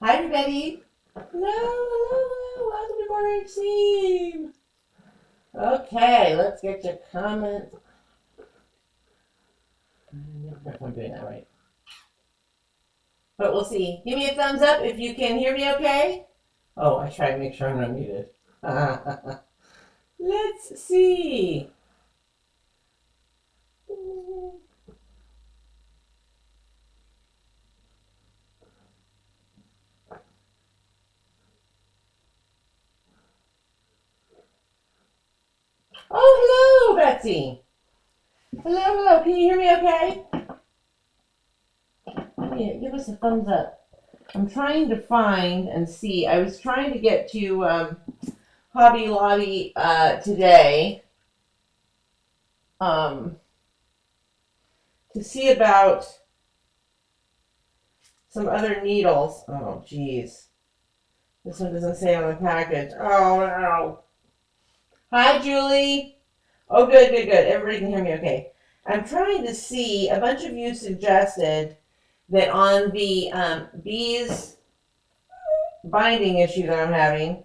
Hi, everybody. Hello. Welcome to Morning Scene. Okay, let's get your comments. I never know if I'm doing that right. But we'll see. Give me a thumbs up if you can hear me okay. Oh, I tried to make sure I'm not muted. Let's see. Oh, hello, Betsy. Hello. Can you hear me okay? Yeah, give us a thumbs up. I'm trying to find and see. I was trying to get to Hobby Lobby today to see about some other needles. Oh, geez. This one doesn't say on the package. Oh, no. Hi, Julie. Oh, good. Everybody can hear me okay. I'm trying to see, a bunch of you suggested that on the bees binding issue that I'm having,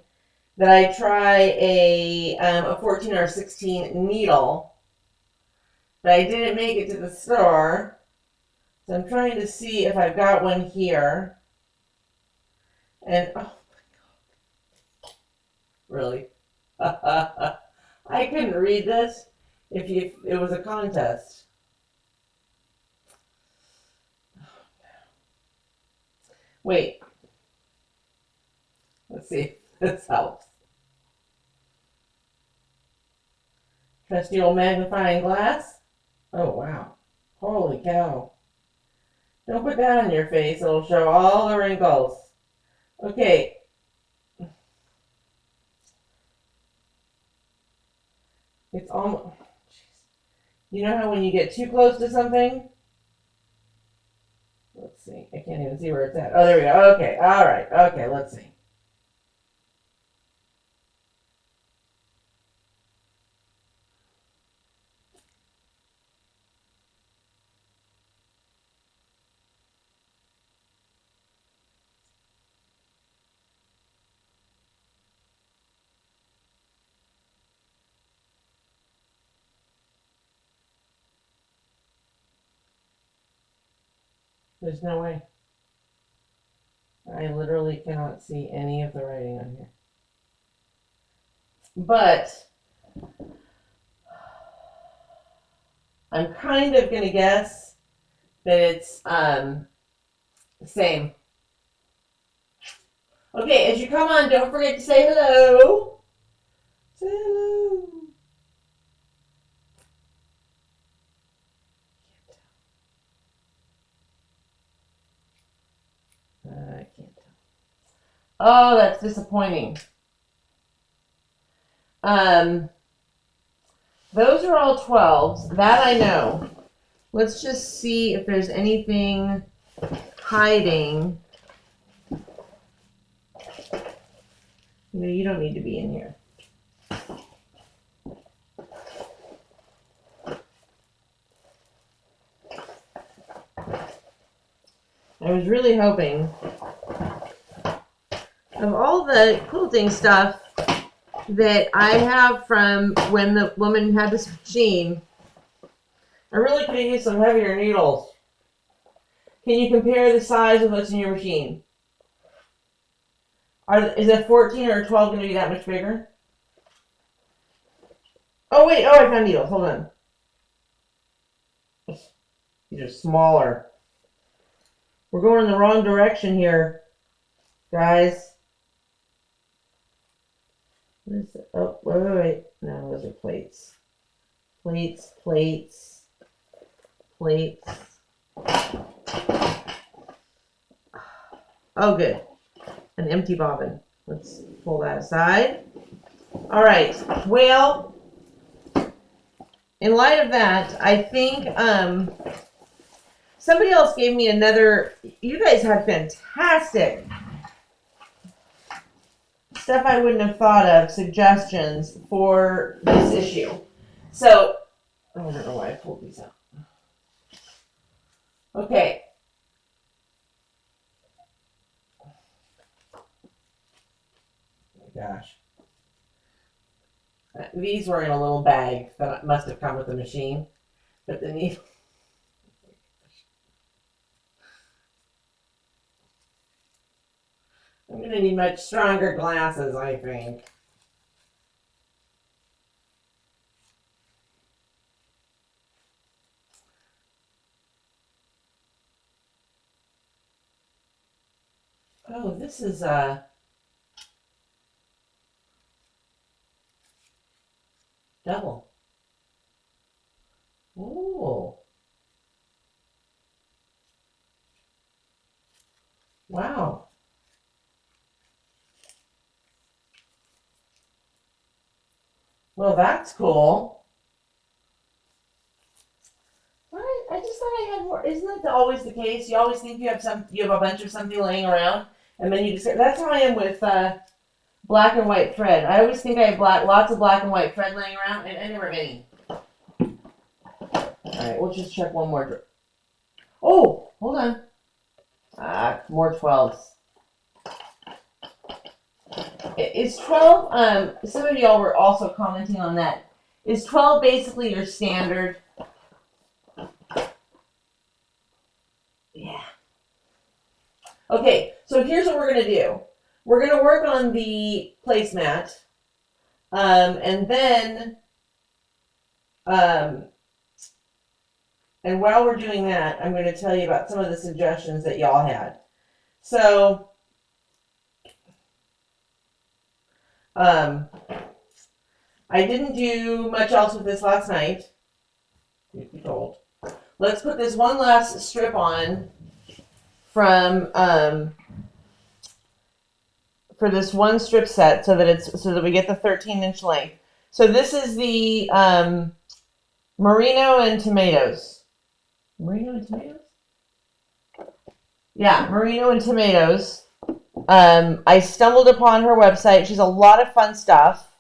that I try a 14 or 16 needle, but I didn't make it to the store. So I'm trying to see if I've got one here. And, oh my God. Really? I couldn't read this if it was a contest. Wait. Let's see if this helps. Trusty old magnifying glass. Oh, wow. Holy cow. Don't put that on your face. It'll show all the wrinkles. Okay. It's almost... You know how when you get too close to something? Let's see. I can't even see where it's at. Oh, there we go. Okay. All right. Okay, let's see. There's no way. I literally cannot see any of the writing on here. But I'm kind of going to guess that it's the same. Okay, as you come on, don't forget to say hello. Say hello. I can't tell. Oh, that's disappointing. Those are all 12s. That I know. Let's just see if there's anything hiding. No, you don't need to be in here. I was really hoping, of all the quilting stuff that I have from when the woman had this machine, I really could use some heavier needles. Can you compare the size of what's in your machine? Is a 14 or a 12 going to be that much bigger? Oh, wait. Oh, I found needles. Hold on. These are smaller. We're going in the wrong direction here, guys. What is it? Oh, wait. No, those are plates. Plates. Oh, good. An empty bobbin. Let's pull that aside. All right. Well, in light of that, I think somebody else gave me another. You guys have fantastic stuff I wouldn't have thought of, suggestions for this issue. So, I don't know why I pulled these out. Okay. gosh. These were in a little bag that must have come with the machine. But the needle. I'm going to need much stronger glasses, I think. Oh, this is double. Ooh. Wow. Well, that's cool. What? I just thought I had more. Isn't that always the case? You always think you have a bunch of something laying around, and then you just. That's how I am with black and white thread. I always think I have lots of black and white thread laying around, and I never have any. All right, we'll just check one more. Oh, hold on. More 12s. Is 12, some of y'all were also commenting on that. Is 12 basically your standard? Yeah. Okay, so here's what we're going to do. We're going to work on the placemat. And then, and while we're doing that, I'm going to tell you about some of the suggestions that y'all had. So, I didn't do much else with this last night. Truth be told. Let's put this one last strip on from for this one strip set so that we get the 13-inch length. So this is the Merino and Tomatoes. Merino and Tomatoes? Yeah, Merino and Tomatoes. I stumbled upon her website. She's a lot of fun stuff.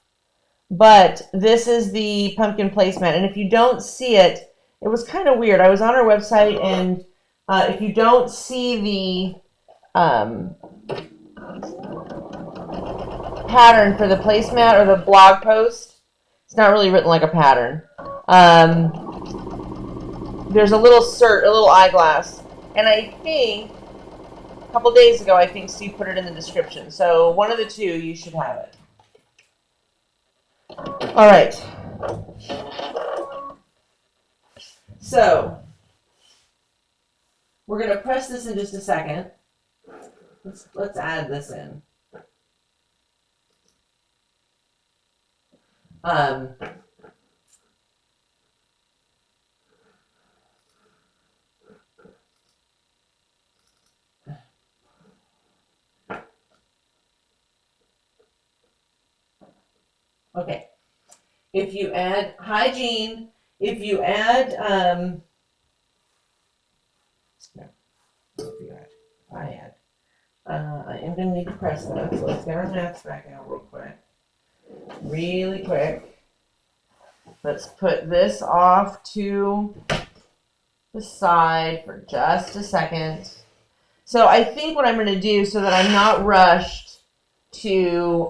But this is the pumpkin placemat. And if you don't see it, it was kind of weird. I was on her website, and if you don't see the pattern for the placemat or the blog post, it's not really written like a pattern. There's a little eyeglass. And I think a couple days ago, I think Steve put it in the description. So one of the two, you should have it. All right. So we're going to press this in just a second. Let's add this in. Okay. If you add hygiene, if you add I am going to need to press that. So let's get our mats back out real quick. Really quick. Let's put this off to the side for just a second. So I think what I'm going to do, so that I'm not rushed to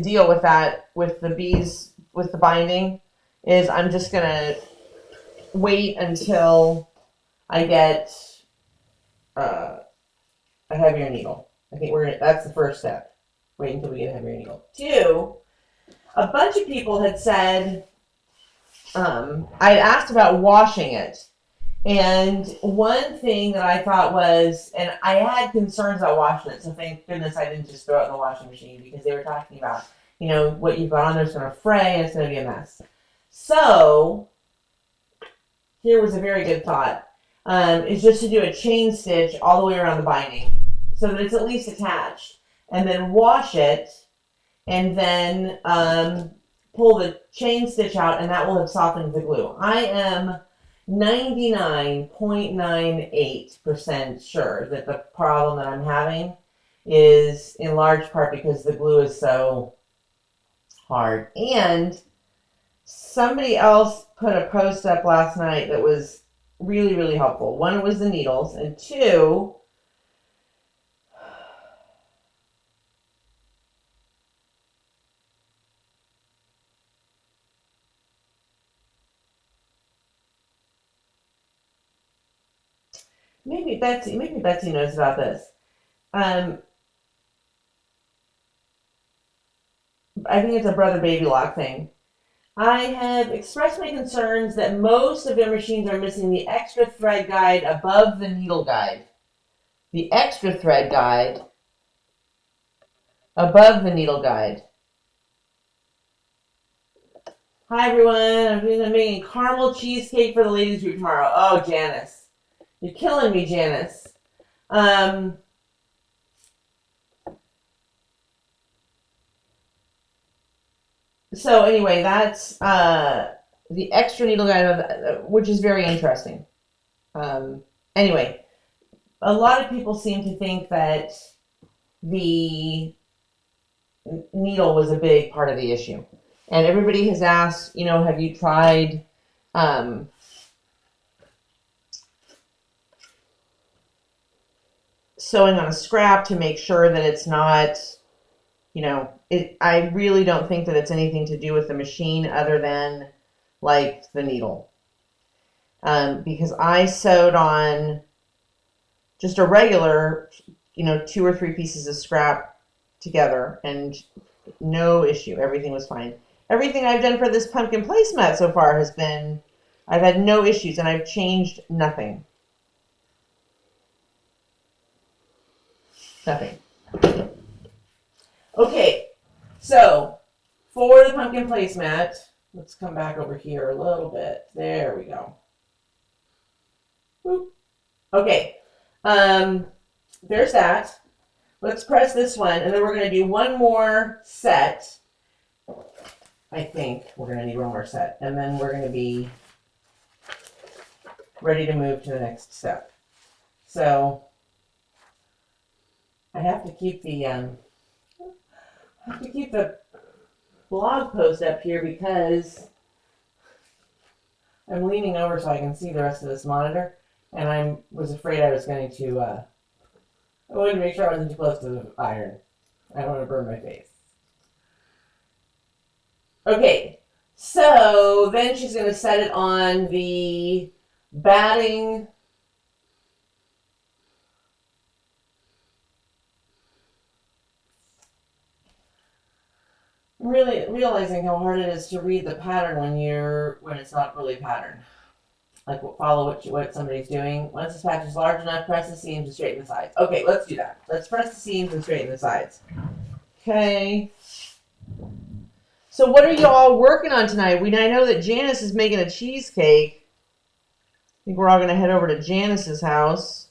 deal with that with the bees, with the binding, is I'm just going to wait until I get a heavier needle. I think that's the first step. Wait until we get a heavier needle. 2, a bunch of people had said, I asked about washing it. And one thing that I thought was, and I had concerns about washing it, so thank goodness I didn't just throw it in the washing machine, because they were talking about, what you've got on there is going to fray and it's going to be a mess. So, here was a very good thought, is just to do a chain stitch all the way around the binding, so that it's at least attached, and then wash it, and then pull the chain stitch out, and that will have softened the glue. I am 99.98% sure that the problem that I'm having is in large part because the glue is so hard. And somebody else put a post up last night that was really, really helpful. One was the needles, and 2, Maybe Betsy knows about this. I think it's a brother baby lock thing. I have expressed my concerns that most of their machines are missing the extra thread guide above the needle guide. The extra thread guide above the needle guide. Hi everyone, I'm making caramel cheesecake for the ladies group tomorrow. Oh, Janice. You're killing me, Janice. So anyway, that's the extra needle guide, which is very interesting. Anyway, a lot of people seem to think that the needle was a big part of the issue. And everybody has asked, have you tried sewing on a scrap to make sure that it's not, I really don't think that it's anything to do with the machine other than like the needle. Because I sewed on just a regular, 2 or 3 pieces of scrap together and no issue. Everything was fine. Everything I've done for this pumpkin placemat so far has been, I've had no issues and I've changed nothing. Nothing. Okay, so for the pumpkin placemat, let's come back over here a little bit. There we go. Boop. Okay, there's that. Let's press this one, and then we're going to do one more set. I think we're going to need one more set, and then we're going to be ready to move to the next step. So I have to keep the blog post up here because I'm leaning over so I can see the rest of this monitor, and I was afraid I was going to. I wanted to make sure I wasn't too close to the iron. I don't want to burn my face. Okay, so then she's going to set it on the batting. I'm really realizing how hard it is to read the pattern when it's not really a pattern. Like follow what somebody's doing. Once this patch is large enough, press the seams and straighten the sides. Okay, let's do that. Let's press the seams and straighten the sides. Okay. So what are you all working on tonight? I know that Janice is making a cheesecake. I think we're all going to head over to Janice's house.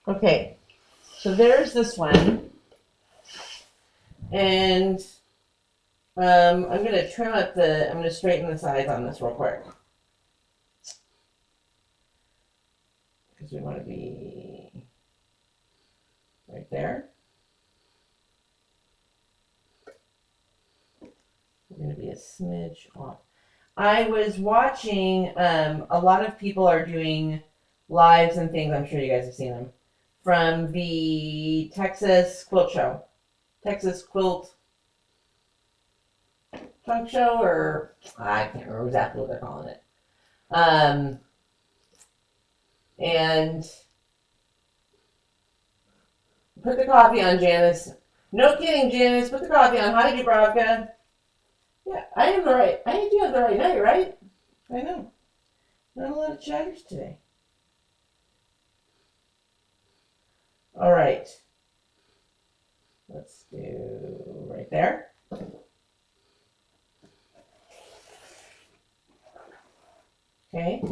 Okay, so there's this one. And I'm going to I'm going to straighten the sides on this real quick. Because we want to be right there. We're going to be a smidge off. I was watching, a lot of people are doing lives and things, I'm sure you guys have seen them, from the Texas Quilt Show. Texas Quilt Trunk Show, or I can't remember exactly what they're calling it. And put the coffee on, Janice. No kidding, Janice. Put the coffee on. Hi, Dubravka. Yeah, I do have the right night, right? I know. Not a lot of chatters today. All right. Let's do right there. Okay.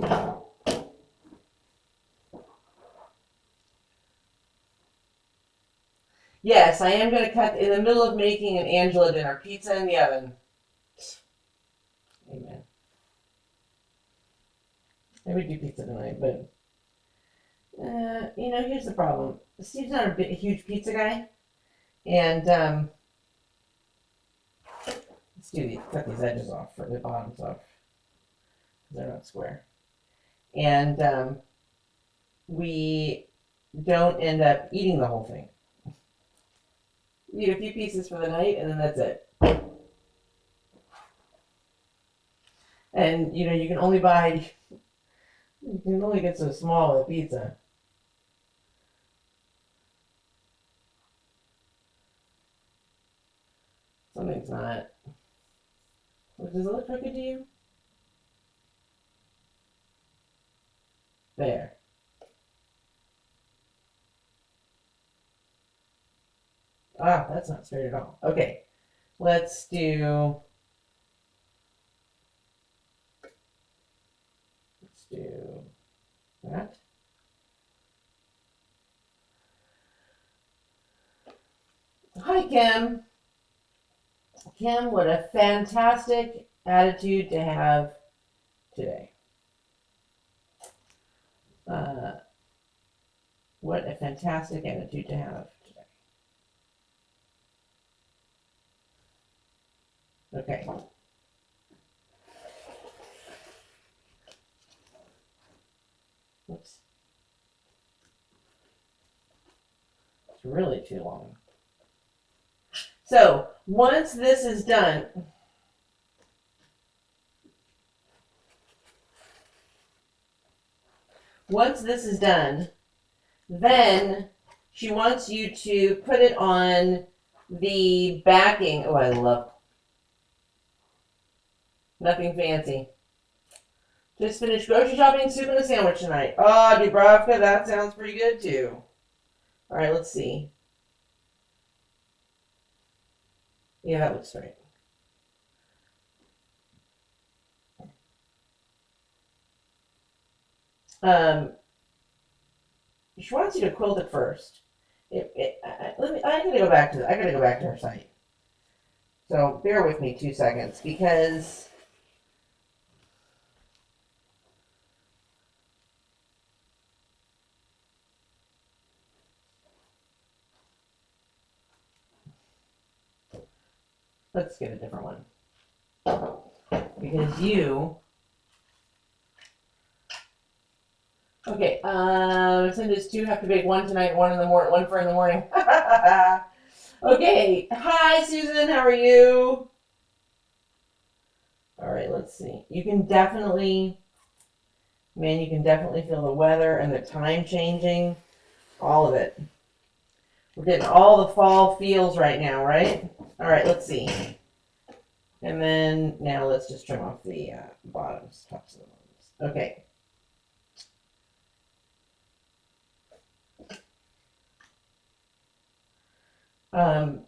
Yes, I am going to cut in the middle of making an Angela dinner. Pizza in the oven. Amen. I would do pizza tonight, but here's the problem. Steve's not a huge pizza guy, and let's cut these edges off, for the bottoms off, because they're not square. and we don't end up eating the whole thing. We eat a few pieces for the night, and then that's it. And you can only get so small with a pizza. Something's not. Does it look crooked to you? There. Ah, that's not straight at all. Okay, let's do that. Hi, Kim. Kim, what a fantastic attitude to have today. What a fantastic attitude to have today. Okay. Oops. It's really too long. So once this is done, then she wants you to put it on the backing. Oh, I love nothing fancy. Just finished grocery shopping, soup, and a sandwich tonight. Oh, Dubravka, that sounds pretty good too. All right, let's see. Yeah, that looks right. She wants you to quilt it first. I gotta go back to her site. So bear with me 2 seconds because let's get a different one. Because okay, send us two, have to bake one tonight, one in the morning, one for in the morning. Okay, hi Susan, how are you? All right, let's see. You can definitely feel the weather and the time changing, all of it. We're getting all the fall feels right now, right? All right, let's see. And then now let's just trim off the tops of the bottoms. Okay. I've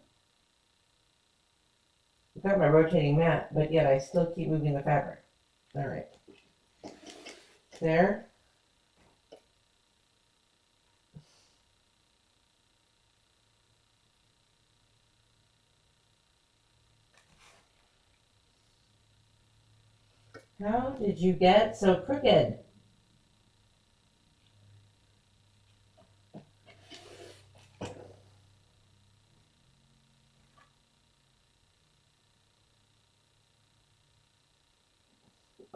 got my rotating mat, but yet I still keep moving the fabric. All right. There. How did you get so crooked?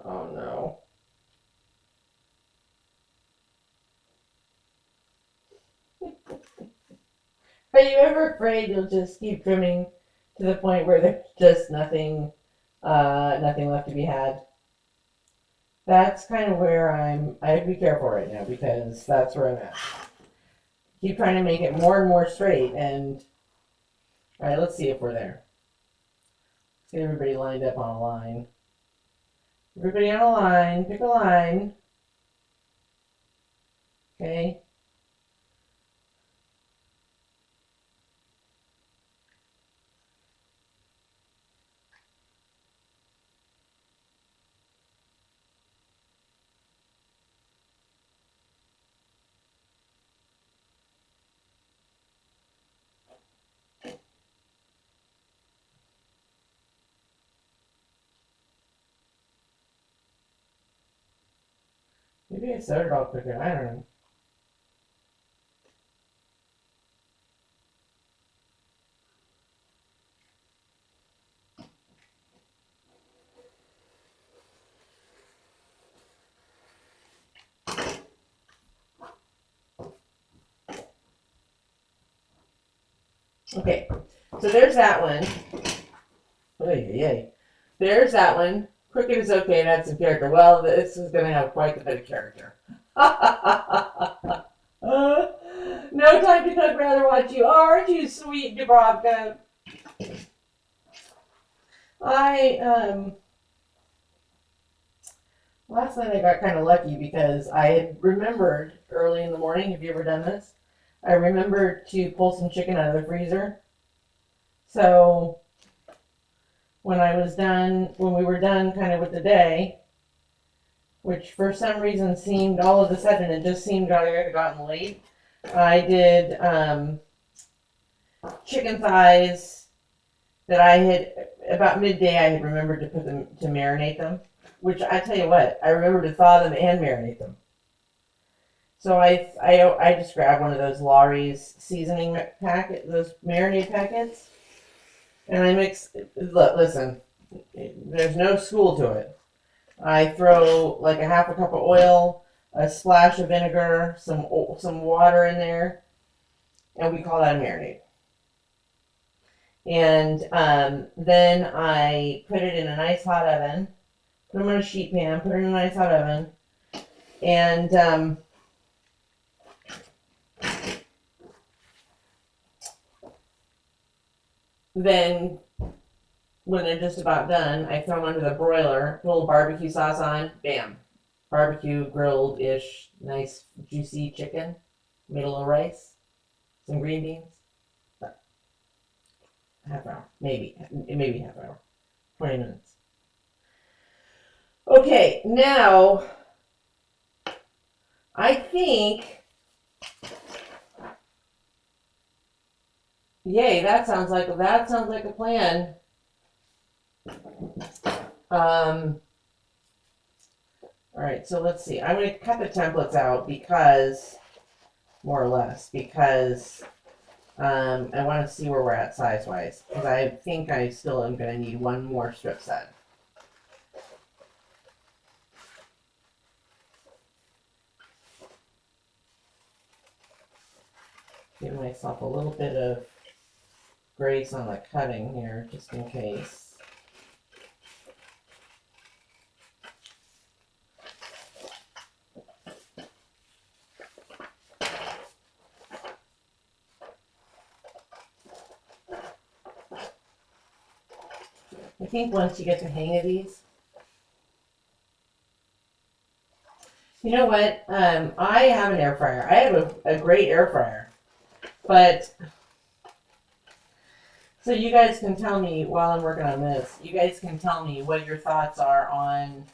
Oh no. Are you ever afraid you'll just keep trimming to the point where there's just nothing left to be had? That's kind of where I have to be careful right now because that's where I'm at. Keep trying to make it more and more straight and all right, let's see if we're there. Let's get everybody lined up on a line. Everybody on a line, pick a line. Okay. Maybe I started all quicker. I don't know. Okay, so there's that one. Yay. There's that one. Crooked is okay, and add some character. Well, this is going to have quite a bit of character. No time to cook, rather watch you. Aren't you sweet, Dubrovka? Last night I got kind of lucky because I had remembered early in the morning. Have you ever done this? I remembered to pull some chicken out of the freezer. So when we were done kind of with the day, which for some reason seemed all of a sudden, it just seemed I had gotten late. I did chicken thighs that I had, about midday, I had remembered to put them, to marinate them, which I tell you what, I remembered to thaw them and marinate them. So I just grabbed one of those Lawry's seasoning packet, those marinade packets, and I mix, look, listen, there's no school to it. I throw like a half a cup of oil, a splash of vinegar, some water in there, and we call that a marinade. And then I put it in a nice hot oven, put them in a sheet pan, put it in a nice hot oven, and then when they're just about done, I throw them under the broiler, put a little barbecue sauce on, bam. Barbecue, grilled-ish, nice juicy chicken, made a little rice, some green beans. Half hour, maybe half hour, 20 minutes. Okay, now I think, yay, that sounds like a plan. All right, so let's see. I'm going to cut the templates out because, more or less, because I want to see where we're at size-wise. Because I think I still am going to need one more strip set. Give myself a little bit of grace on the cutting here, just in case. I think once you get the hang of these, you know what? I have an air fryer. I have a great air fryer, but so you guys can tell me while I'm working on this. You guys can tell me what your thoughts are on,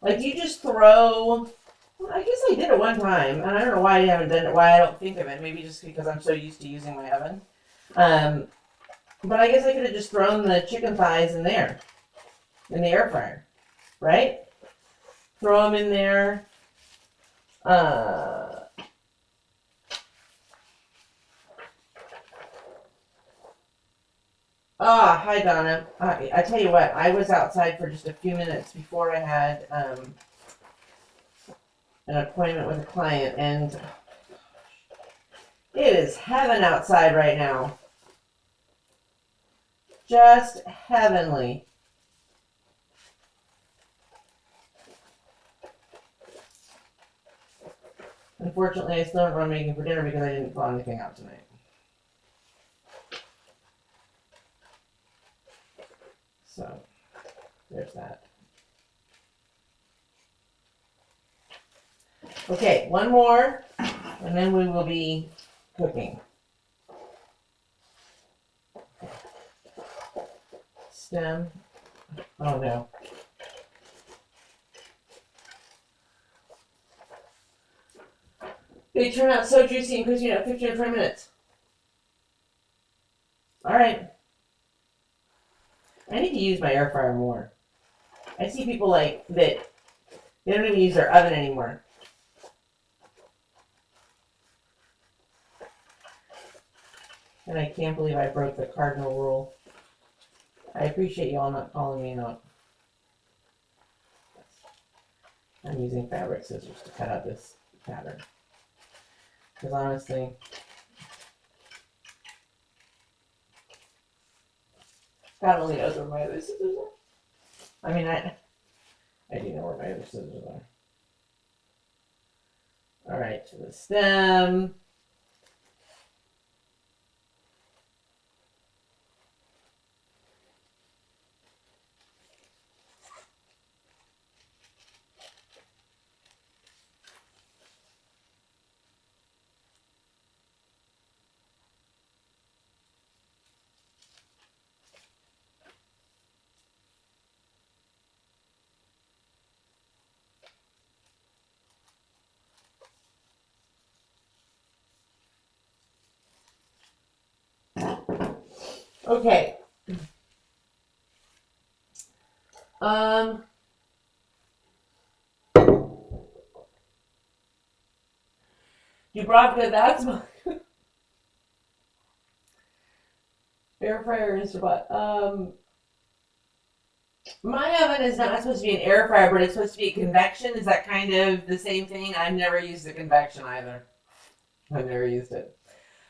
like, do you just throw? Well, I guess I did it one time, and I don't know why I haven't done it. Why I don't think of it? Maybe just because I'm so used to using my oven. But I guess I could have just thrown the chicken thighs in there, in the air fryer, right? Throw them in there. Hi Donna. I tell you what, I was outside for just a few minutes before I had an appointment with a client, and it is heaven outside right now. Just heavenly. Unfortunately, I still haven't run making for dinner because I didn't thaw anything out tonight. So, there's that. Okay, one more, and then we will be cooking. Stem. Oh no. They turn out so juicy and crispy in 15 or 20 minutes. Alright. I need to use my air fryer more. I see people like that, they don't even use their oven anymore. And I can't believe I broke the cardinal rule. I appreciate you all not calling me out. I'm using fabric scissors to cut out this pattern. Because honestly, God only knows where my other scissors are. I mean, I do know where my other scissors are. All right, to the stem. Okay. Dubrovka, that's my air fryer is what? My oven is not supposed to be an air fryer, but it's supposed to be convection. Is that kind of the same thing? I've never used the convection either. I've never used it.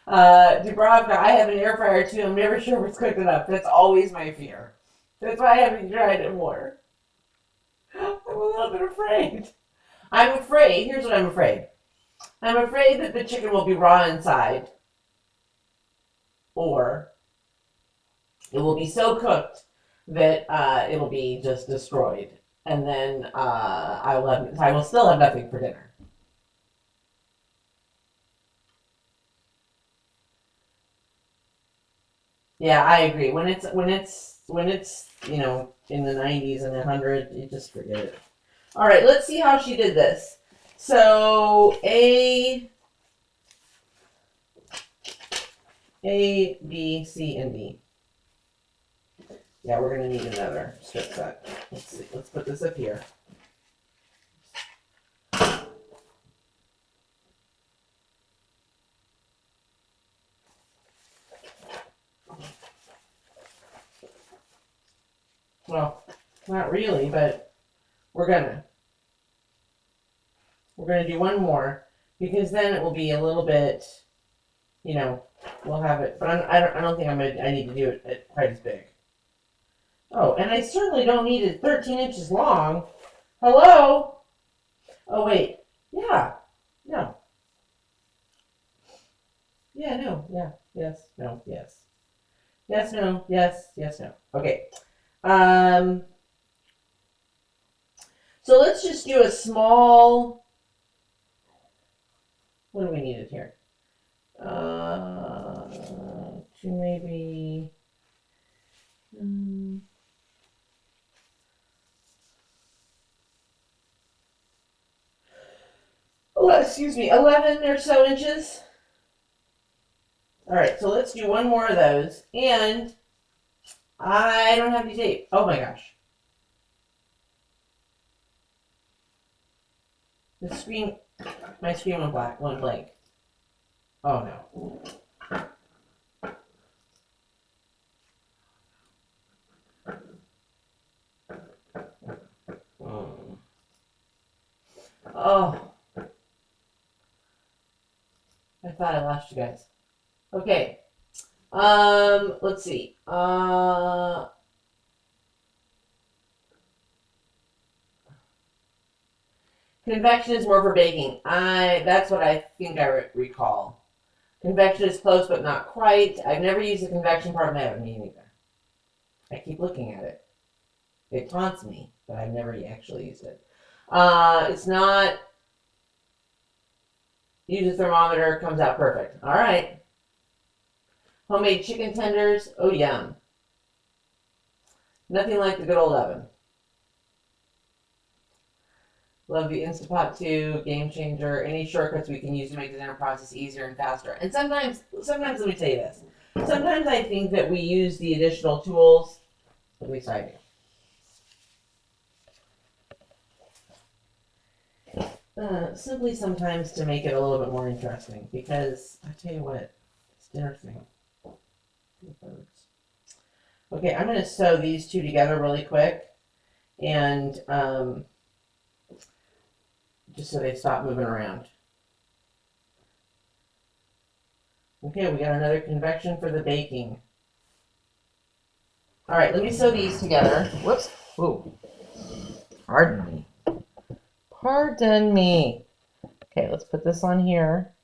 Dubrovka, I have an air fryer too. I'm never sure if it's quick enough. That's always my fear. That's why I haven't tried it more. I'm a little bit afraid. I'm afraid. Here's what I'm afraid. I'm afraid that the chicken will be raw inside, or it will be so cooked that it'll be just destroyed, and then I will still have nothing for dinner. Yeah, I agree. When it's in the 90s and 100, you just forget it. All right, let's see how she did this. So A, B, C, and D. Yeah, we're gonna need another strip set. Let's see. Let's put this up here. Well, not really, but we're gonna do one more because then it will be a little bit, we'll have it. But I don't think I need to do it quite as big. Oh, and I certainly don't need it 13 inches long. Hello? Oh, wait. Yeah. No. Yeah, no. Yeah. Yes. No. Yes. Yes, no. Yes. Yes, no. Okay. So let's just do a small, what do we need it here? To maybe, excuse me, 11 or so inches. All right, so let's do one more of those. And I don't have any tape. Oh my gosh. My screen went blank. Oh no. Oh. I thought I lost you guys. Okay. Let's see. Convection is more for baking. That's what I think I recall. Convection is close, but not quite. I've never used the convection part of my oven, me neither. I keep looking at it. It taunts me, but I've never actually used it. It's not. Use a thermometer, comes out perfect. All right. Homemade chicken tenders. Oh, yum. Nothing like the good old oven. Love the Instapot too, game changer. Any shortcuts we can use to make the dinner process easier and faster. And sometimes let me tell you this. Sometimes I think that we use the additional tools, at least I do. Simply sometimes to make it a little bit more interesting, because I tell you what, this dinner thing. Okay, I'm going to sew these two together really quick, and just so they stop moving around. Okay, we got another convection for the baking. All right, let me sew these together. Whoops. Ooh. Pardon me. Pardon me. Okay, let's put this on here.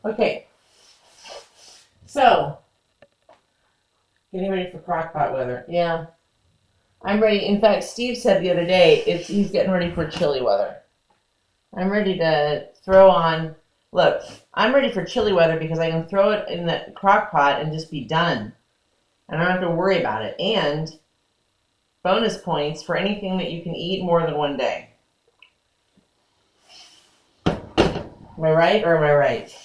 Okay, so getting ready for crockpot weather. Yeah, I'm ready. In fact, Steve said the other day he's getting ready for chilly weather. I'm ready to throw on. Look, I'm ready for chilly weather because I can throw it in the crockpot and just be done. I don't have to worry about it. And bonus points for anything that you can eat more than one day. Am I right or am I right?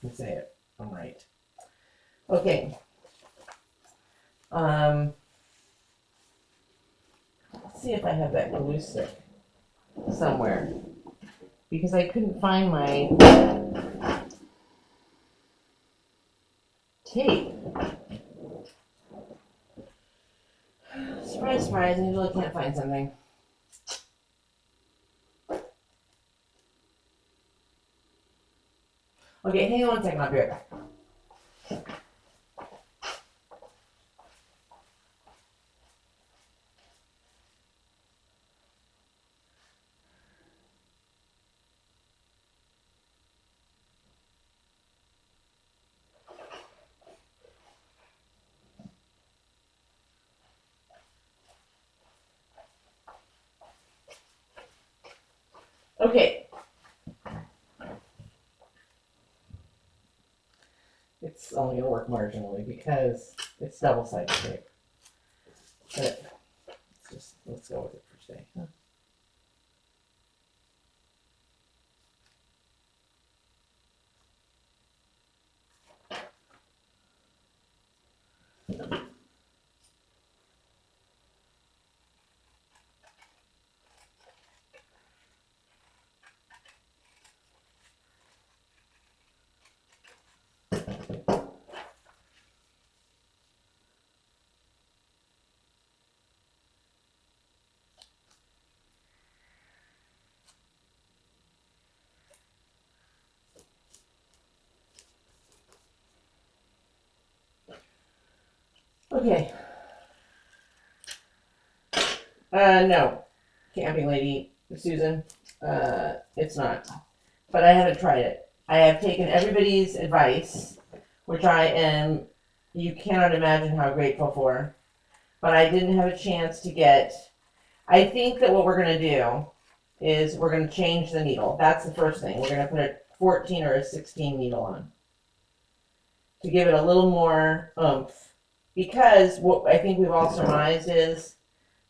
Let's say it. I'm right. Okay. Let's see if I have that glue stick somewhere. Because I couldn't find my tape. Surprise, surprise, I really can't find something. Okay, hang on one second, I'll be right back. Okay. It's only going to work marginally because it's double-sided tape. But let's go with it for today. Huh? Okay. No. Camping lady, Susan. It's not. But I haven't tried it. I have taken everybody's advice, which you cannot imagine how grateful for. But I didn't have a chance to get, I think that what we're going to do is we're going to change the needle. That's the first thing. We're going to put a 14 or a 16 needle on to give it a little more oomph. Because what I think we've all surmised is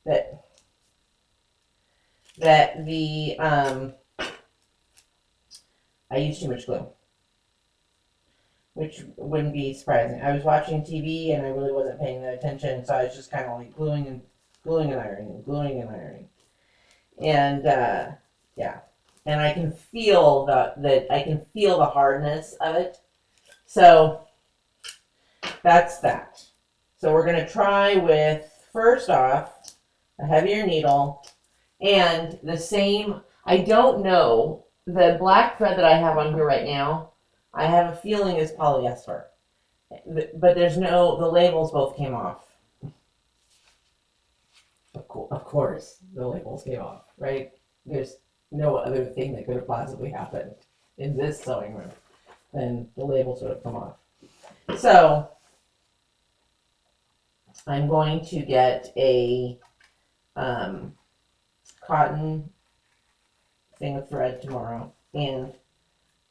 that the I use too much glue, which wouldn't be surprising. I was watching TV and I really wasn't paying that attention, so I was just kind of like gluing and ironing. And yeah, and I can feel the hardness of it. So that's that. So we're gonna try with, first off, a heavier needle and the same. I don't know, the black thread that I have on here right now, I have a feeling is polyester, but the labels both came off. Of course, the labels came off, right? There's no other thing that could have possibly happened in this sewing room than the labels would have come off. So I'm going to get a cotton thing of thread tomorrow and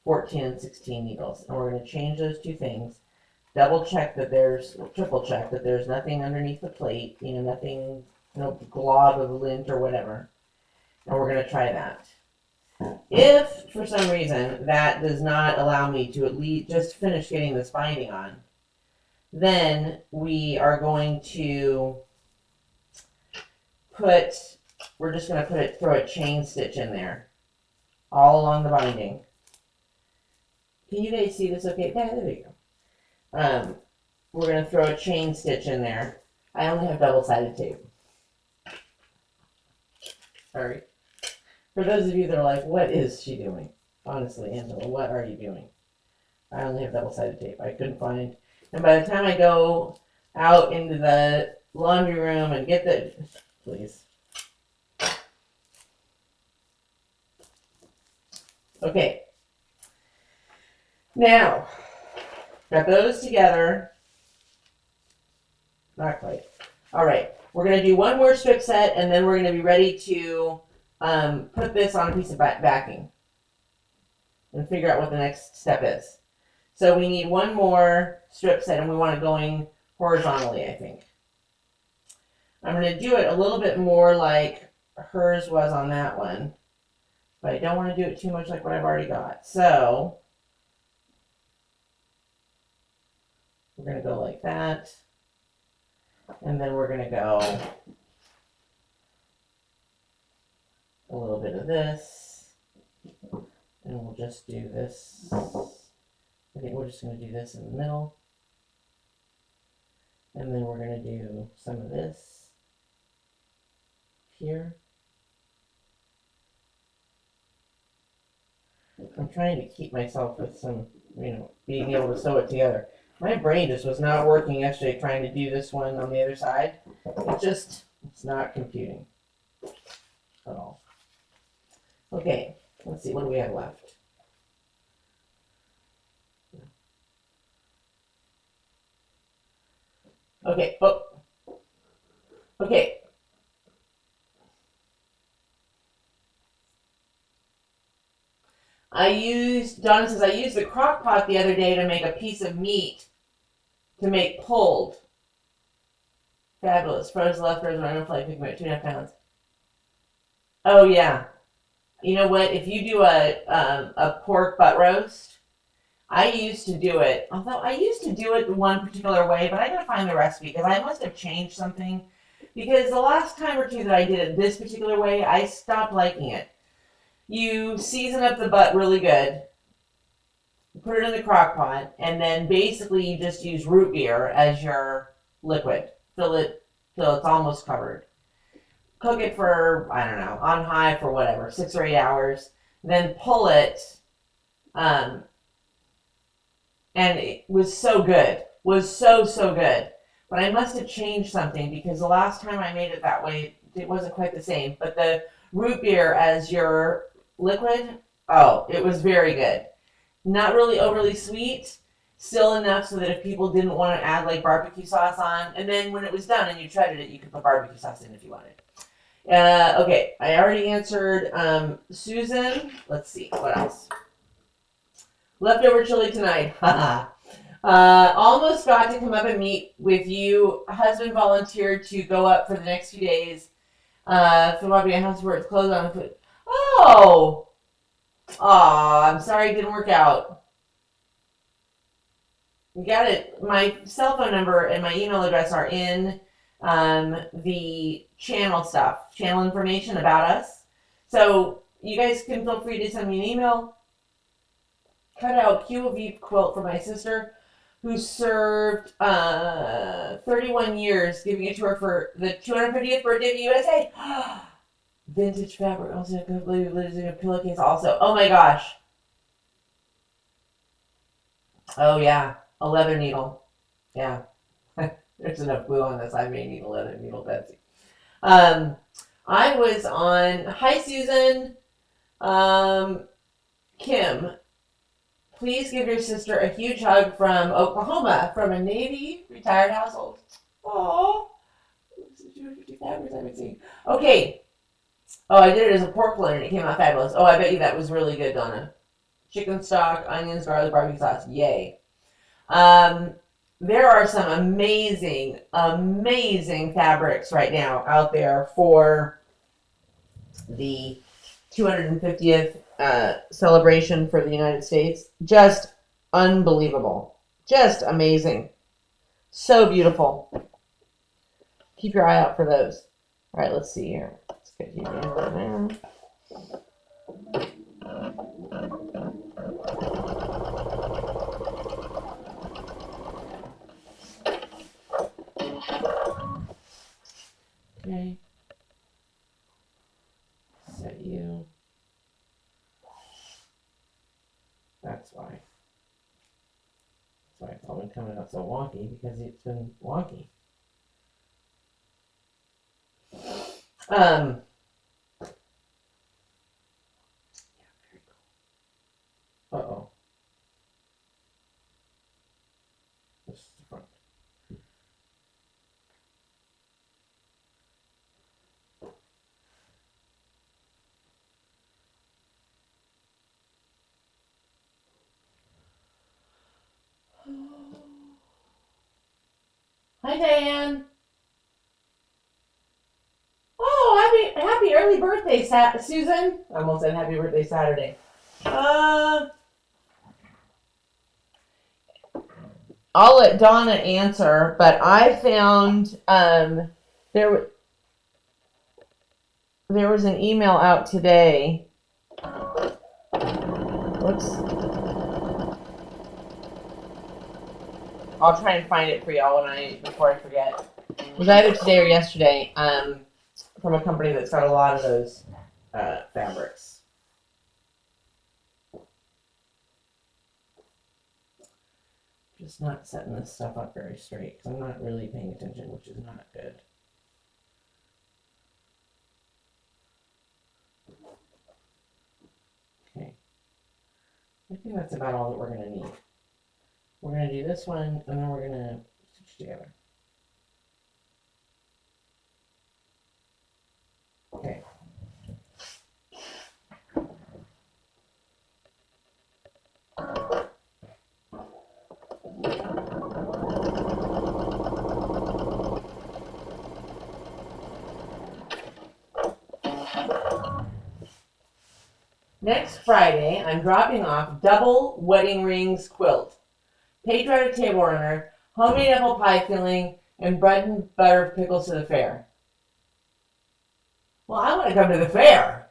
14 and 16 needles, and we're going to change those two things. Triple check that there's nothing underneath the plate, nothing, no glob of lint or whatever, and we're going to try that. If for some reason that does not allow me to at least just finish getting this binding on, then we are going to we're just going to throw a chain stitch in there all along the binding. Can you guys see this okay? Yeah, there you go. We're going to throw a chain stitch in there. I only have double-sided tape. Sorry. For those of you that are like, what is she doing? Honestly, Angela, what are you doing? I only have double-sided tape. I couldn't find. And by the time I go out into the laundry room and get the... Please. Okay. Now, got those together. Not quite. All right. We're going to do one more strip set, and then we're going to be ready to put this on a piece of backing and figure out what the next step is. So we need one more strip set, and we want it going horizontally, I think. I'm going to do it a little bit more like hers was on that one, but I don't want to do it too much like what I've already got. So we're going to go like that, and then we're going to go a little bit of this, and we'll just do this. I think we're just going to do this in the middle, and then we're going to do some of this here. I'm trying to keep myself with some, being able to sew it together. My brain just was not working yesterday trying to do this one on the other side. It's not computing at all. Okay, let's see, what do we have left? Okay, okay. Donna says, I used the crock pot the other day to make a piece of meat to make pulled. Fabulous. Frozen leftovers, random fly pigment, 2.5 pounds. Oh, yeah. You know what? If you do a pork butt roast, I used to do it, although I used to do it one particular way, but I gotta find the recipe because I must have changed something. Because the last time or two that I did it this particular way, I stopped liking it. You season up the butt really good, put it in the crock pot, and then basically you just use root beer as your liquid. Fill it till it's almost covered. Cook it for, I don't know, on high for whatever, 6 or 8 hours. Then pull it, and it was so good. Was so good. But I must have changed something because the last time I made it that way, it wasn't quite the same. But the root beer as your liquid, oh, it was very good. Not really overly sweet, still enough so that if people didn't want to add like barbecue sauce on, and then when it was done and you shredded it, you could put barbecue sauce in if you wanted. Okay, I already answered Susan. Let's see, what else? Leftover chili tonight. Haha. Almost got to come up and meet with you. Husband volunteered to go up for the next few days. Philadelphia house where it's closed on the foot. Oh! Aw, I'm sorry it didn't work out. You got it. My cell phone number and my email address are in the channel stuff, channel information about us. So you guys can feel free to send me an email. Cut out QOV quilt for my sister who served 31 years, giving it to her for the 250th birthday of the USA. Vintage fabric, also a pillowcase also. Oh my gosh. Oh yeah, a leather needle. Yeah. There's enough glue on this. I may need a leather needle, Betsy. I was on, hi Susan, Kim, please give your sister a huge hug from Oklahoma, from a Navy retired household. Oh, 250 fabrics I haven't seen. Okay. Oh, I did it as a pork loin and it came out fabulous. Oh, I bet you that was really good, Donna. Chicken stock, onions, garlic, barbecue sauce. Yay. There are some amazing, amazing fabrics right now out there for the 250th celebration for the United States. Just unbelievable. Just amazing. So beautiful. Keep your eye out for those. All right, let's see here. Let's get you in there. Okay. Set you. That's why. That's why it's all been coming out so wonky, because it's been wonky. Yeah, very cool. Uh-oh. This is the front. Hi, Diane. Oh, happy early birthday, Susan. I almost said happy birthday Saturday. I'll let Donna answer, but I found there was an email out today. Whoops. I'll try and find it for y'all before I forget. It was either today or yesterday. From a company that's got a lot of those fabrics. Just not setting this stuff up very straight because I'm not really paying attention, which is not good. Okay. I think that's about all that we're going to need. We're going to do this one, and then we're going to stitch together. Okay. Next Friday, I'm dropping off double wedding rings quilt, patriotic table runner, homemade apple pie filling, and bread and butter pickles to the fair. Well, I want to come to the fair.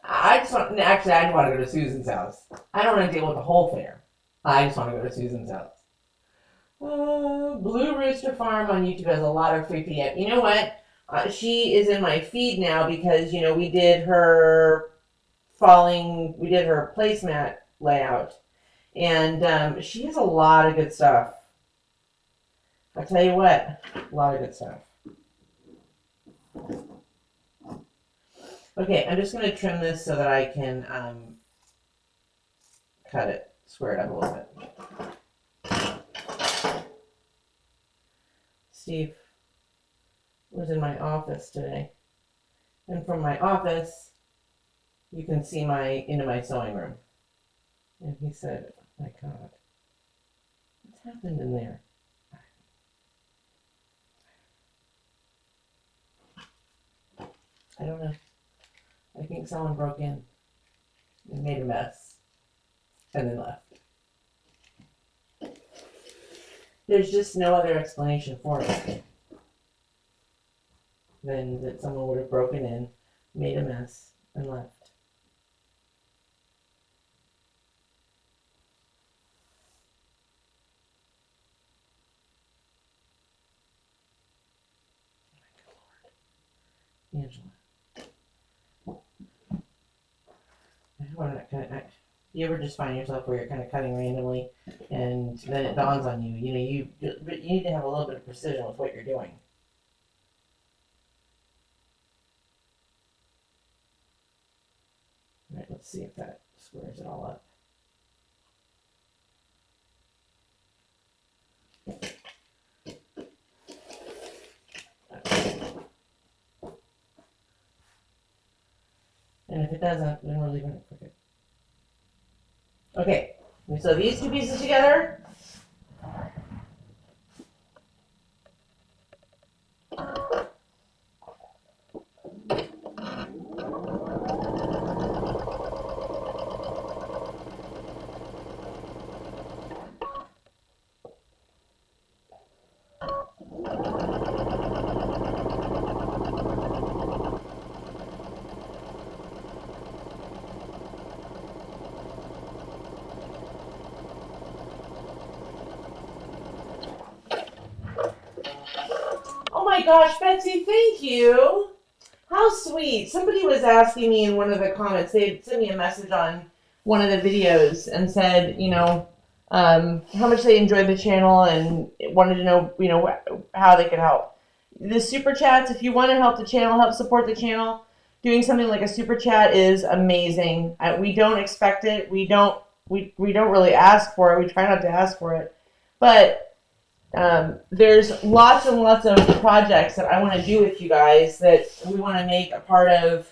I just want to go to Susan's house. I don't want to deal with the whole fair. I just want to go to Susan's house. Blue Rooster Farm on YouTube has a lot of free PDF. You know what? She is in my feed now because, we did her placemat layout. And she has a lot of good stuff. I'll tell you what, a lot of good stuff. Okay, I'm just going to trim this so that I can cut it, square it up a little bit. Steve was in my office today. And from my office, you can see into my sewing room. And he said, oh my God, what's happened in there? I don't know. I think someone broke in and made a mess and then left. There's just no other explanation for it than that someone would have broken in, made a mess, and left. Angela. You ever just find yourself where you're kind of cutting randomly and then it dawns on you, you need to have a little bit of precision with what you're doing. All right, let's see if that squares it all up. And if it doesn't, then we're leaving it crooked. Okay, we sew these two pieces together. my gosh, Betsy, thank you. How sweet. Somebody was asking me in one of the comments, they had sent me a message on one of the videos and said, how much they enjoyed the channel and wanted to know, how they could help. The super chats, if you want to help the channel, help support the channel, doing something like a super chat is amazing. We don't expect it. We don't really ask for it. We try not to ask for it. But there's lots and lots of projects that I want to do with you guys that we want to make a part of,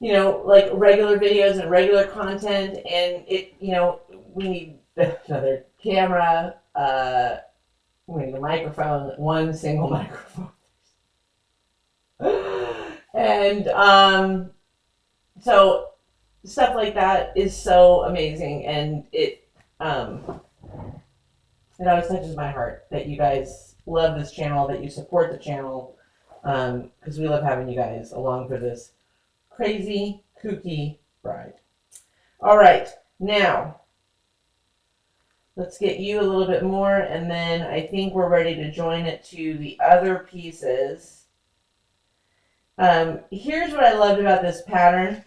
like regular videos and regular content. And we need another camera, we need a microphone, one single microphone. And so stuff like that is so amazing, and it always touches my heart that you guys love this channel, that you support the channel, because we love having you guys along for this crazy, kooky ride. All right, now let's get you a little bit more, and then I think we're ready to join it to the other pieces. Here's what I loved about this pattern,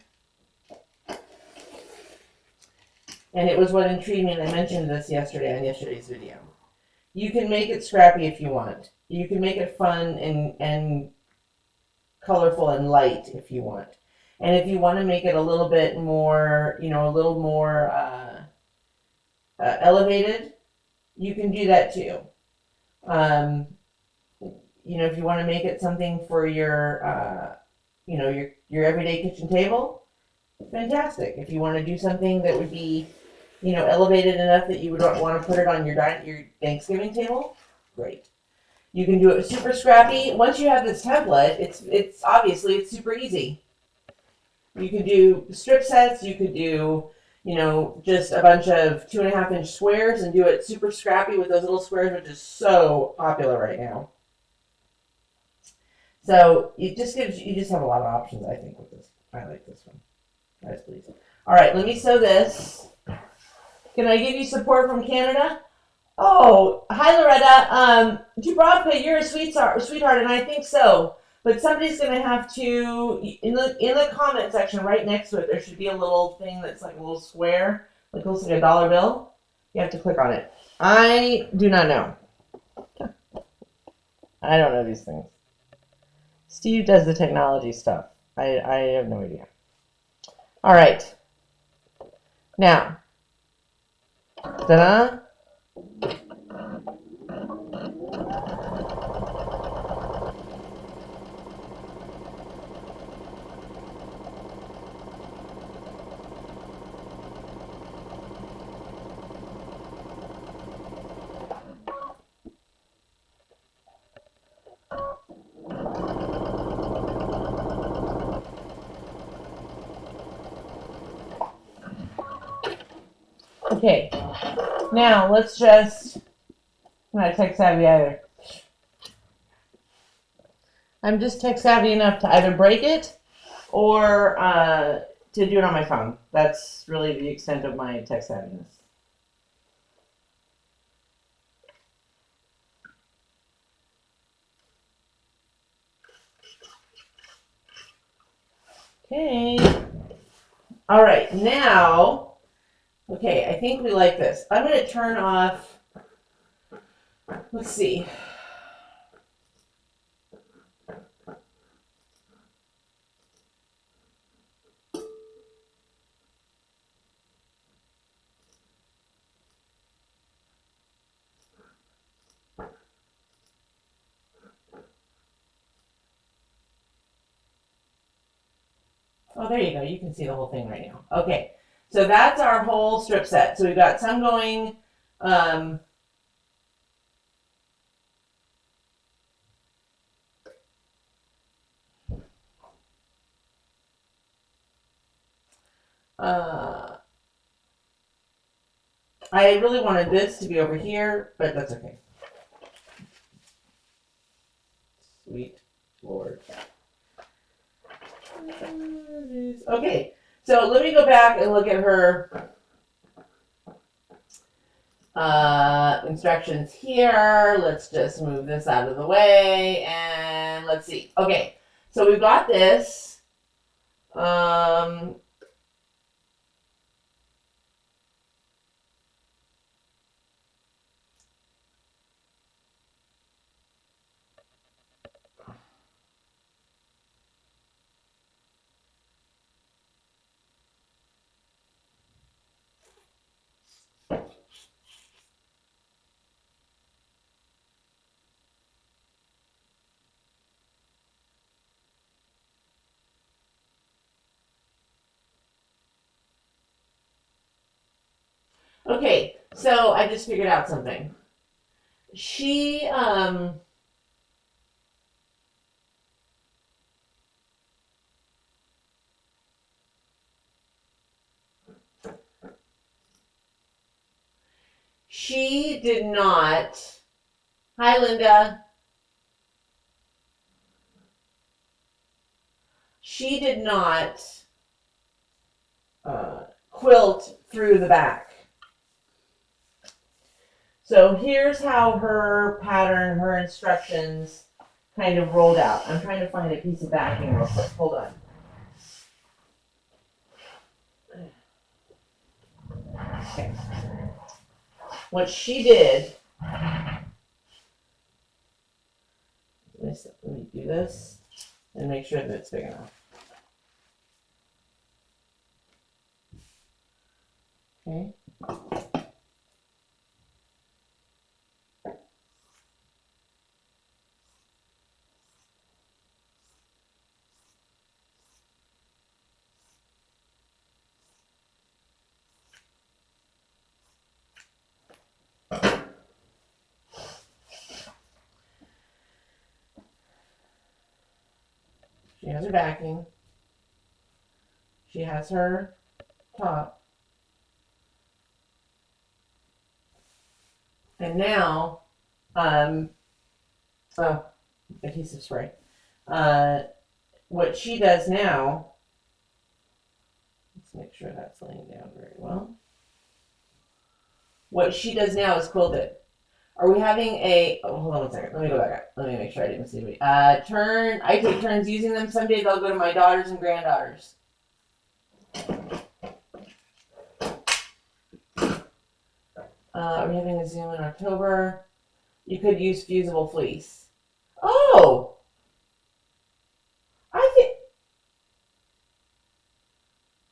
and it was what intrigued me, and I mentioned this yesterday on yesterday's video. You can make it scrappy if you want. You can make it fun and colorful and light if you want. And if you want to make it a little bit more, elevated, you can do that too. If you want to make it something for your, your everyday kitchen table, fantastic. If you want to do something that would be, elevated enough that you would want to put it on your Thanksgiving table, great. You can do it super scrappy. Once you have this template, it's obviously it's super easy. You can do strip sets. You could do, just a bunch of 2.5-inch squares and do it super scrappy with those little squares, which is so popular right now. So you just have a lot of options, I think, with this. I like this one. Guys, please. All right, let me sew this. Can I give you support from Canada? Oh, hi Loretta. Dubravka, you're a sweetheart, and I think so. But somebody's gonna have to in the comment section right next to it. There should be a little thing that's like a little square, like looks like a dollar bill. You have to click on it. I do not know. I don't know these things. Steve does the technology stuff. I have no idea. All right. Now, ta-da. Okay, now let's just, I'm not tech savvy either. I'm just tech savvy enough to either break it or to do it on my phone. That's really the extent of my tech savviness. Okay. All right, now, okay, I think we like this. I'm going to turn off, let's see. Oh, there you go. You can see the whole thing right now. Okay, so that's our whole strip set. So we've got some going, I really wanted this to be over here, but that's okay. Sweet Lord. Okay, so let me go back and look at her Instructions here. Let's just move this out of the way and let's see. Okay, so we've got this. Okay, so I just figured out something. She she did not. Hi, Linda. She did not quilt through the back. So here's how her pattern, her instructions kind of rolled out. I'm trying to find a piece of backing real quick. Hold on. Okay. What she did, let me do this and make sure that it's big enough. Okay. She has her backing. She has her top. And now, adhesive spray. What she does now, let's make sure that's laying down very well. What she does now is quilt it. Are we having a, oh, hold on one second. Let me go back up. Let me make sure I didn't miss anybody. I take turns using them. Some days I'll go to my daughters and granddaughters. Are we having a Zoom in October? You could use fusible fleece. Oh!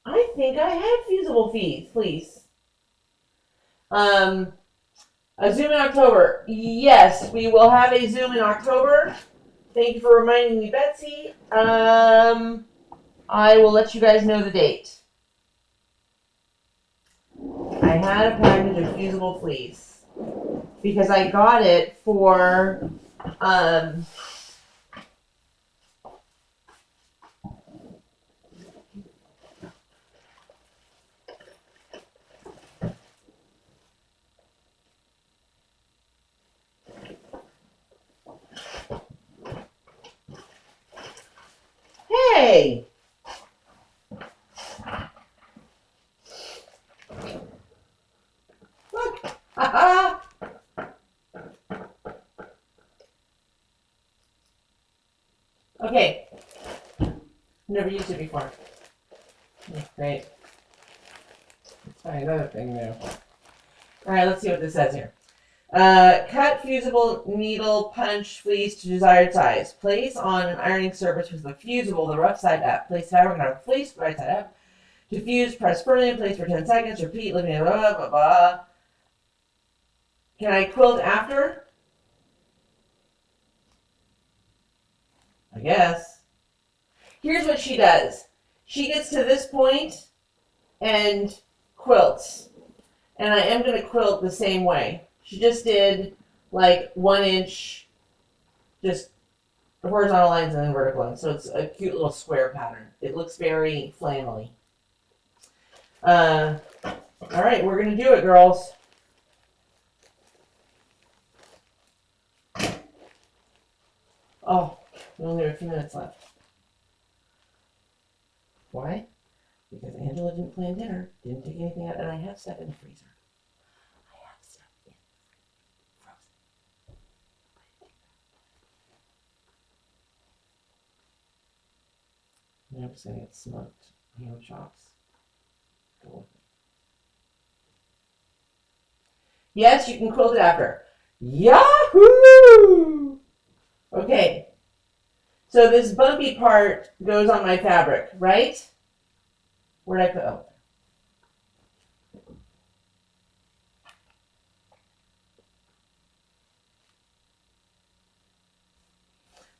I think I have fusible fleece. A Zoom in October. Yes, we will have a Zoom in October. Thank you for reminding me, Betsy. I will let you guys know the date. I had a package of fusible fleece because I got it for hey! Look! Ha-ha! Okay. Never used it before. Great. Let's find another thing now. Alright, let's see what this says here. Cut fusible needle punch fleece to desired size. Place on an ironing surface with the fusible, the rough side up. Place fabric on a fleece, right side up. To fuse, press firmly in place for 10 seconds. Repeat, lifting it, blah, blah, blah. Can I quilt after? I guess. Here's what she does. She gets to this point and quilts. And I am going to quilt the same way. She just did like 1 inch, just horizontal lines and then vertical lines. So it's a cute little square pattern. It looks very flannelly. All right, we're going to do it, girls. Oh, we only have a few minutes left. Why? Because Angela didn't plan dinner, didn't take anything out, and I have stuff in the freezer. I have stuff I'm just gonna get smoked ham chops. Go with it. Yes, you can quilt it after. Yahoo! Okay. So this bumpy part goes on my fabric, right? Where'd I put? Oh.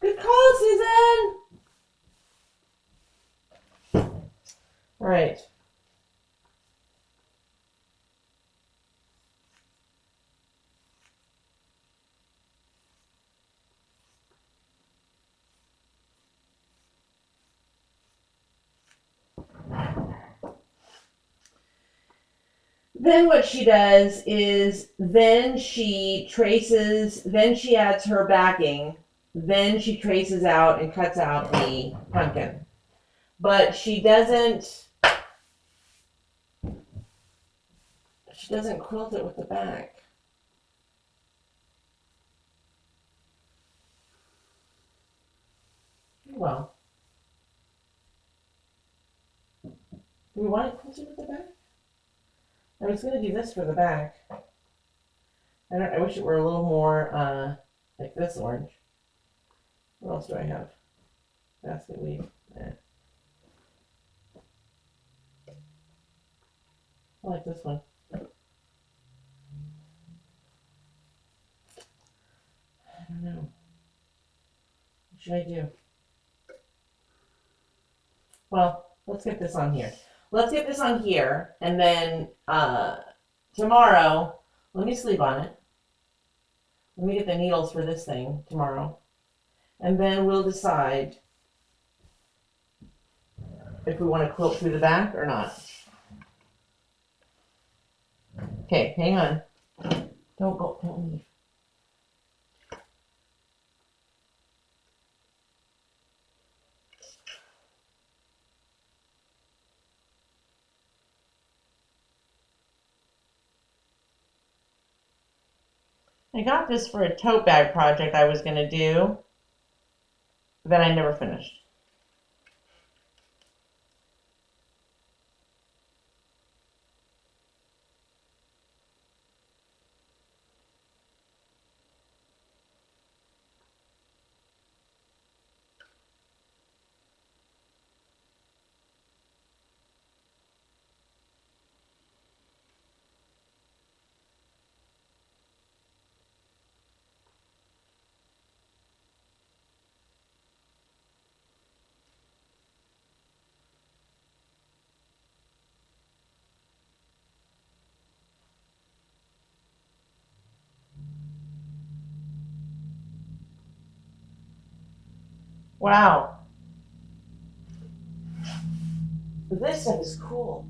Good call, Susan! All right. Then what she does is then she adds her backing, then she traces out and cuts out the pumpkin. But she doesn't quilt it with the back. Well, do we want it quilted with the back? I was going to do this for the back. I wish it were a little more like this orange. What else do I have? Basket weave. I like this one. I don't know. What should I do? Well, let's get this on here. Let's get this on here, and then tomorrow, let me sleep on it. Let me get the needles for this thing tomorrow. And then we'll decide if we want to quilt through the back or not. Okay, hang on. Don't leave. I got this for a tote bag project I was going to do, that I never finished. Wow. This stuff is cool.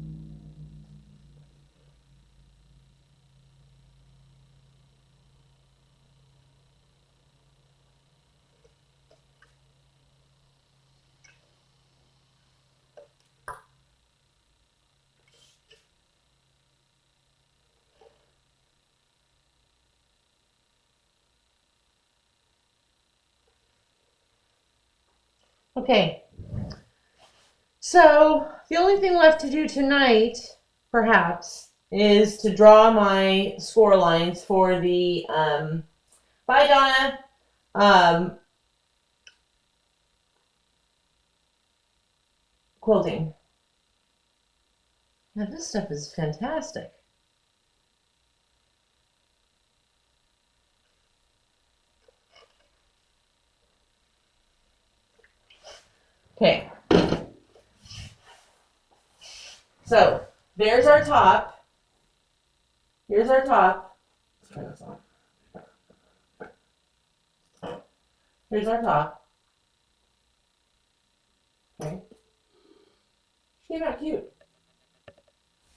Okay. So the only thing left to do tonight, perhaps, is to draw my score lines for the bye Donna. Quilting. Now this stuff is fantastic. Okay. So there's our top. Here's our top. Let's turn this on. Here's our top. Okay. She came out cute.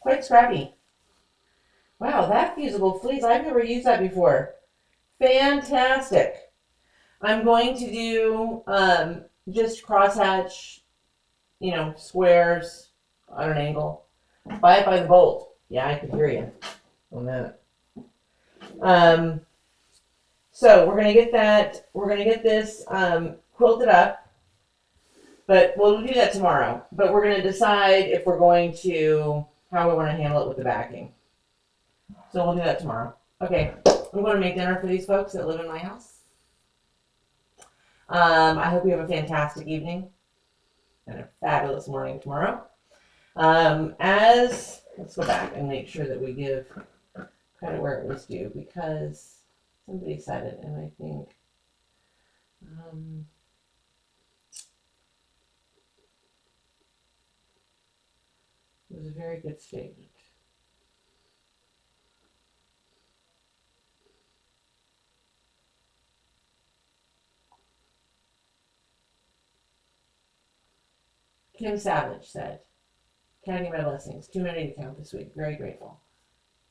Quite scrappy. Wow, that fusible fleece, I've never used that before. Fantastic. I'm going to do just crosshatch, squares on an angle. Buy it by the bolt. Yeah, I could hear you on that. So we're gonna get this quilted up. But we'll do that tomorrow. But we're going to decide if we're going to, how we want to handle it with the backing. So we'll do that tomorrow. Okay, I'm going to make dinner for these folks that live in my house. I hope you have a fantastic evening and a fabulous morning tomorrow. Let's go back and make sure that we give credit where it was due, because somebody said it, and I think it was a very good statement. Kim Savage said, "Counting my blessings, too many to count this week. Very grateful.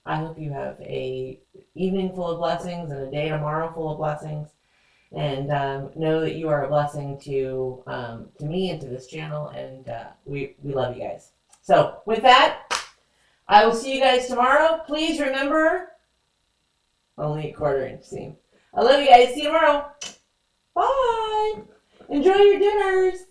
I hope you have a evening full of blessings and a day tomorrow full of blessings. And know that you are a blessing to me and to this channel. And we love you guys. So with that, I will see you guys tomorrow. Please remember, only a 1/4 inch seam. I love you guys. See you tomorrow. Bye. Enjoy your dinners.